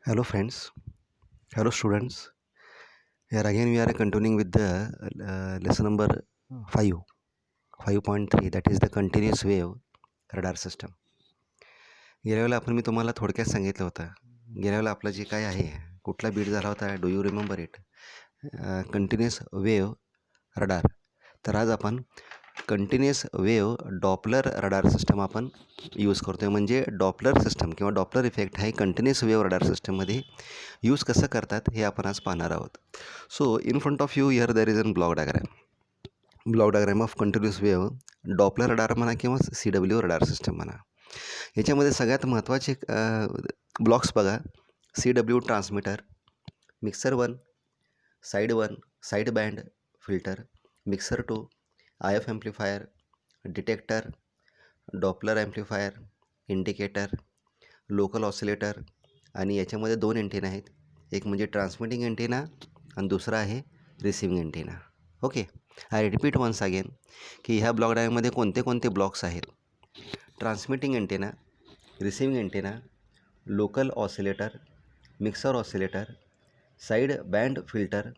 Hello friends, hello students. Here again we are continuing with the lesson number 5, 5.3, that is the continuous wave radar system. गेल्या वेळेला मी तुम्हाला थोडक्यात सांगितलं होतं. गेल्या वेळेला आपलं जे काय आहे, कुठला बीट झाला होता, do you remember it? Continuous wave radar. तर आज आपण continuous wave Doppler radar system आपण यूज करतो आहे. म्हणजे डॉपलर सिस्टम किंवा डॉपलर इफेक्ट हे कंटिन्युअस वेव रडार सिस्टममध्ये यूज कसं करतात हे आपण आज पाहणार आहोत. So in front of you here there is an block diagram of continuous wave Doppler radar म्हणा किंवा CW रडार सिस्टम म्हणा. याच्यामध्ये सगळ्यात महत्त्वाचे ब्लॉक्स बघा. CW transmitter, mixer 1, side 1, side band filter, mixer 2, IF amplifier, detector, Doppler amplifier, indicator, local oscillator आणि याच्यामध्ये 2 antenna आहेत. एक म्हणजे ट्रान्समिटिंग एंटेना आणि दुसरा आहे receiving antenna. Okay, I repeat once again की ह्या ब्लॉक डायग्राममध्ये कोणते कोणते ब्लॉक्स आहेत. Transmitting antenna, receiving antenna, local oscillator, mixer oscillator, side band filter,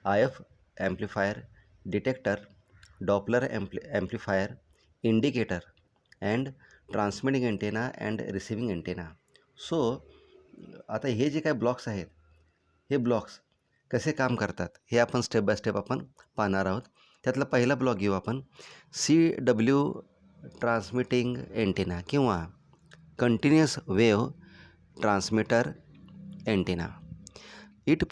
IF amplifier, detector, Doppler amplifier, indicator and transmitting antenna and receiving antenna. So आता हे जे काय ब्लॉक्स आहेत, हे ब्लॉक्स कसे काम करतात हे आपण स्टेप बाय स्टेप आपण पाहणार आहोत. त्यातला पहिला ब्लॉक घेऊ आपण. CW ट्रान्समिटिंग एंटेना किंवा continuous wave transmitter antenna. It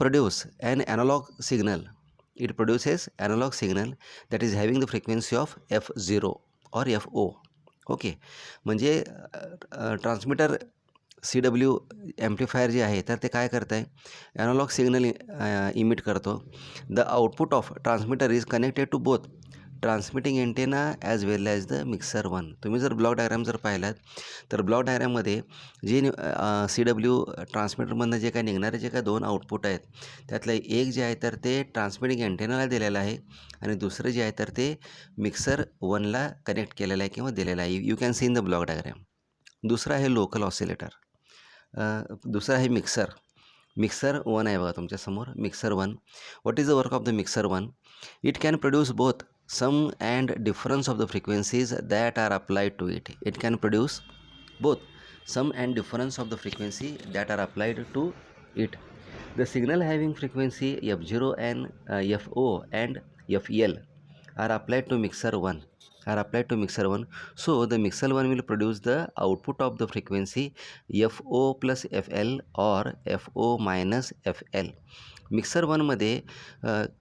produces analog signal that is having the frequency of F0 or FO. Okay, म्हणजे ट्रान्समीटर CW ॲम्प्लिफायर जे आहे तर ते काय करत आहे, ॲनालॉग सिग्नल इमिट करतो. The output of transmitter is connected to both transmitting antenna as well as the mixer 1. तुम्ही जर ब्लॉक डायग्राम जर पाहिलात तर ब्लॉक डायग्राममध्ये जे CW ट्रान्समीटरमधनं जे काय निघणारे जे काय 2 आउटपुट आहेत त्यातलं एक जे आहे तर ते ट्रान्समिटिंग एंटेनाला दिलेलं आहे आणि दुसरं जे आहे तर ते मिक्सर 1ला कनेक्ट केलेलं आहे किंवा दिलेलं आहे. You can see in the block diagram. दुसरं आहे लोकल ऑसिलेटर. दुसरं आहे मिक्सर 1 आहे बघा तुमच्यासमोर, mixer 1. What is the work of the mixer 1? It can produce both sum and difference of the frequencies that are applied to it. It can produce both sum and difference of the frequency that are applied to it. The signal having frequency F0 and FO and FL are applied to mixer 1. So the mixer 1 will produce the output of the frequency FO plus FL or FO minus FL. Mixer 1मध्ये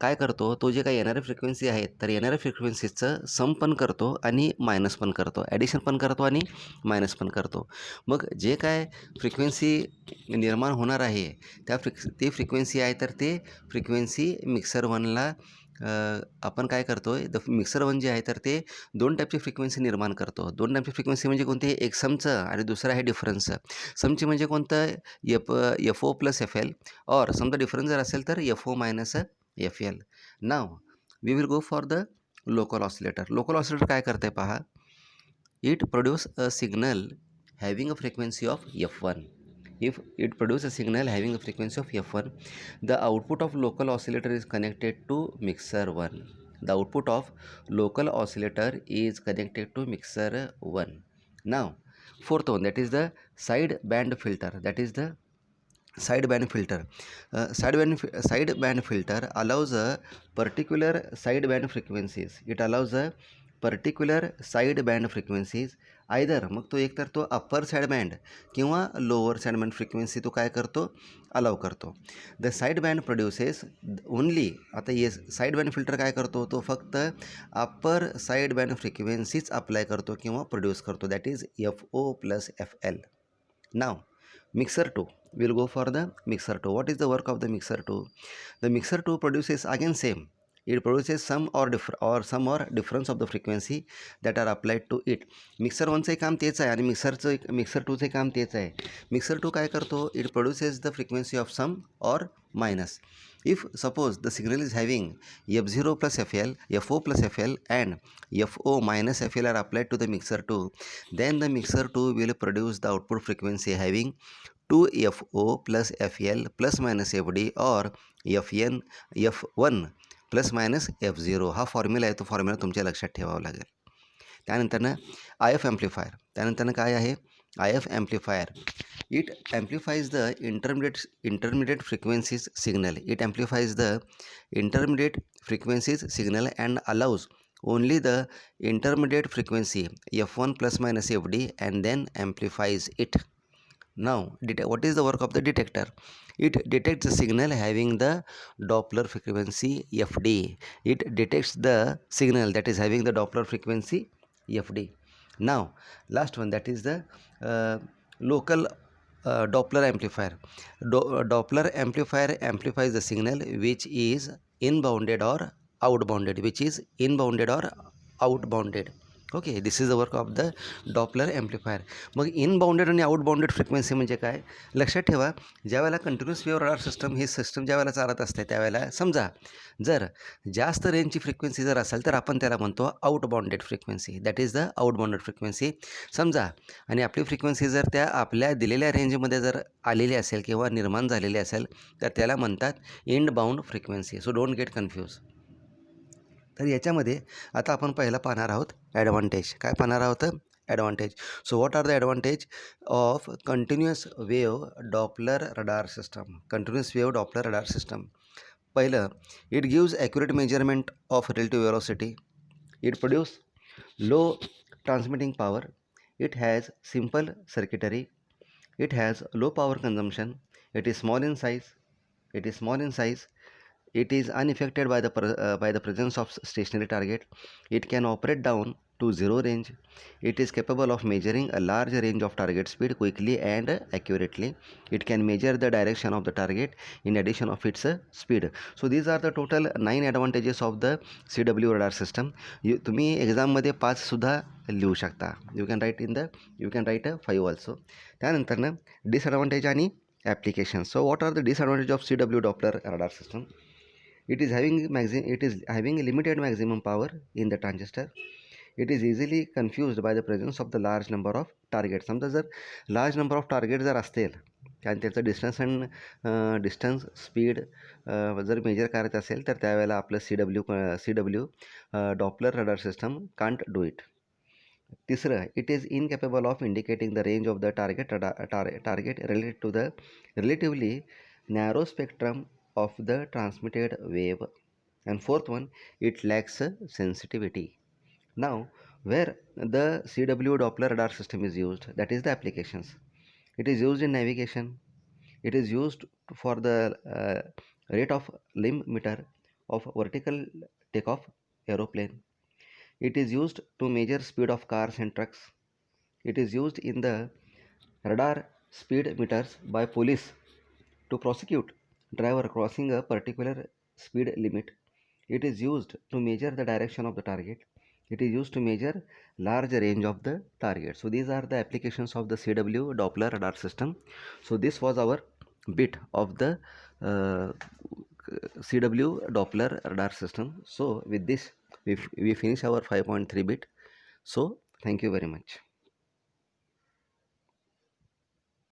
काय करतो, तो जे काही येणाऱ्या frequency आहेत तर येणाऱ्या फ्रिक्वेन्सीचं सम पण करतो आणि मायनस पण करतो, ॲडिशन पण करतो आणि मायनस पण करतो. मग जे काय फ्रिक्वेन्सी निर्माण होणार आहे ती फ्रिक्वेन्सी आहे तर ते फ्रिक्वेन्सी मिक्सर 1ला आपण काय करतो आहे, मिक्सर 1 जे आहे तर ते 2 टाईपची फ्रिक्वेन्सी निर्माण करतो. 2 टाईपची फ्रिक्वेन्सी म्हणजे कोणती? एक समचं आणि दुसरं आहे डिफरन्सचं. समची म्हणजे कोणतं? FO प्लस FL और समजा डिफरन्स जर असेल तर FO minus FL. Now we will go for the local oscillator. Local oscillator काय करते पहा. It produce a signal having a frequency of F1. If it produces a signal having a frequency of F1, the output of local oscillator is connected to mixer 1. The output of local oscillator is connected to mixer 1. Now, fourth one, that is the side band filter. Side band filter allows a particular side band frequencies. It allows a particular side band frequencies. Either मग तो एक तर तो upper side band किंवा lower side band frequency तो काय करतो, allow करतो. The side band produces only. आता ये साईड बँड फिल्टर काय करतो, तो फक्त अप्पर साईड बँड फ्रिक्वेन्सीच अप्लाय करतो किंवा प्रोड्यूस करतो, that is FO plus FL. Now mixer 2. We'll go for the mixer 2. What is the work of the mixer 2? The mixer 2 produces again same. It produces some or difference of the frequency that are applied to it. Mixer 1चं काम तेच आहे आणि mixer 2चं काम तेच आहे. Mixer 2 काय करतो, it produces the frequency of sum or minus. If suppose the signal is having F0 plus FL, FO plus FL and FO minus FL are applied to the mixer 2, then the mixer 2 will produce the output frequency having 2FO plus FL plus minus FD or FN F1 plus minus F0 हा formula आहे. तो formula तुमच्या लक्षात ठेवावा लागेल. त्यानंतरनं I F amplifier. त्यानंतरनं काय आहे I F amplifier. It amplifies the intermediate frequencies signal. It amplifies the intermediate frequencies signal and allows only the intermediate frequency f1 plus minus fd and then amplifies it. Now what is the work of the detector? It detects the signal having the Doppler frequency fd. It detects the signal that is having the Doppler frequency fd. Now last one, that is the local Doppler amplifier. Doppler amplifier amplifies the signal which is inbounded or outbounded. Okay, this is the work of the Doppler amplifier. मग इनबाउंडेड आणि आउटबाउंडेड frequency म्हणजे काय लक्षात ठेवा. ज्यावेळेला continuous wave radar system ही system ज्यावेळेला चालत असते त्यावेळेला समजा जर जास्त रेंजची फ्रिक्वेन्सी जर असेल तर आपण त्याला म्हणतो outbounded frequency. That is the outbounded frequency. समजा आणि आपली फ्रिक्वेन्सी जर त्या आपल्या दिलेल्या रेंजमध्ये जर आलेली असेल किंवा निर्माण झालेली असेल तर त्याला म्हणतात inbound frequency. So don't get confuse. तर याच्यामध्ये आता आपण पहिला पाहणार आहोत ॲडव्हान्टेज. काय पाहणार आहोत advantage. So what are the advantage of continuous wave Doppler radar system. Continuous wave Doppler radar system. पहिलं, it gives accurate measurement of relative velocity. It produce low transmitting power. It has simple circuitry. It has low power consumption. It is small in size. It is unaffected by the presence of stationary target. It can operate down to zero range. It is capable of measuring a large range of target speed quickly and accurately. It can measure the direction of the target in addition of its speed. So these are the total 9 advantages of the CW radar system. तुम्ही एक्झाममध्ये 5 सुद्धा लिहू शकता. You can write 5 also. त्यानंतर disadvantage आणि application. So what are the disadvantage of CW Doppler radar system? It is having limited maximum power in the transistor. It is easily confused by the presence of the large number of targets. समजा जर large number of target जर असतील आणि त्याचं distance speed जर major करायचं असेल तर त्यावेळेला आपलं C W Doppler radar system can't do it. तिसरं, it is incapable of indicating the range of the target related to the relatively narrow spectrum of the transmitted wave. And fourth one, it lacks sensitivity. Now where the CW Doppler radar system is used, that is the applications. It is used in navigation. It is used for the rate of limb meter of vertical takeoff aeroplane. It is used to measure speed of cars and trucks. It is used in the radar speed meters by police to prosecute driver crossing a particular speed limit. It is used to measure the direction of the target. It is used to measure large range of the target. So these are the applications of the CW Doppler radar system. So this was our bit of the CW Doppler radar system. So with this we finish our 5.3 bit. So thank you very much.